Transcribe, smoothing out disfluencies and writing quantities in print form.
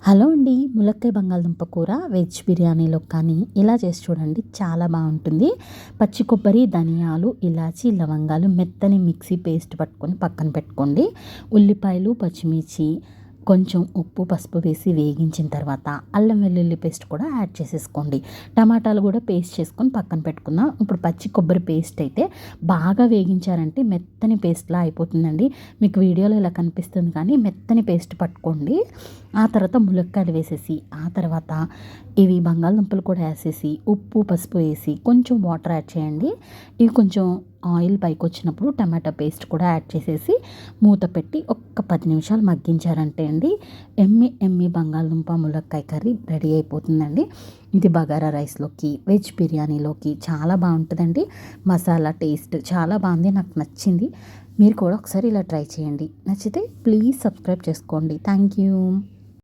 Hello అండి. ములక్కాయ బంగాళదుంప కూర వెజ్ బిర్యానీలో కానీ ఇలా చేసి చూడండి, చాలా బాగుంటుంది. పచ్చి కొబ్బరి, ధనియాలు, ఇలాచి, లవంగాలు మెత్తని మిక్సీ పేస్ట్ పట్టుకొని పక్కన పెట్టుకోండి. ఉల్లిపాయలు, పచ్చిమిర్చి, కొంచెం ఉప్పు, పసుపు వేసి వేగించిన తర్వాత అల్లం వెల్లుల్లి పేస్ట్ కూడా యాడ్ చేసేసుకోండి. టమాటాలు కూడా పేస్ట్ చేసుకొని పక్కన పెట్టుకుందాం. ఇప్పుడు పచ్చి కొబ్బరి పేస్ట్ అయితే బాగా వేగించారంటే మెత్తని పేస్ట్లా అయిపోతుందండి. మీకు వీడియోలో ఇలా కనిపిస్తుంది కానీ మెత్తని పేస్ట్ పట్టుకోండి. ఆ తర్వాత ములక్కాయలు వేసేసి, ఆ తర్వాత ఇవి బంగాళదుంపలు కూడా వేసేసి, ఉప్పు, పసుపు వేసి కొంచెం వాటర్ యాడ్ చేయండి. ఇవి కొంచెం ఆయిల్ పైకి వచ్చినప్పుడు టమాటా పేస్ట్ కూడా యాడ్ చేసేసి మూత పెట్టి ఒక్క 10 నిమిషాలు మగ్గించారంటే అండి, ఎమ్మి ఎమ్మి బంగాళదుంప ములక్కాయ కర్రీ రెడీ అయిపోతుందండి. ఇది బగారా రైస్లోకి, వెజ్ బిర్యానీలోకి చాలా బాగుంటుందండి. మసాలా టేస్ట్ చాలా బాగుంది, నాకు నచ్చింది. మీరు కూడా ఒకసారి ఇలా ట్రై చేయండి. నచ్చితే ప్లీజ్ సబ్స్క్రైబ్ చేసుకోండి. Thank you.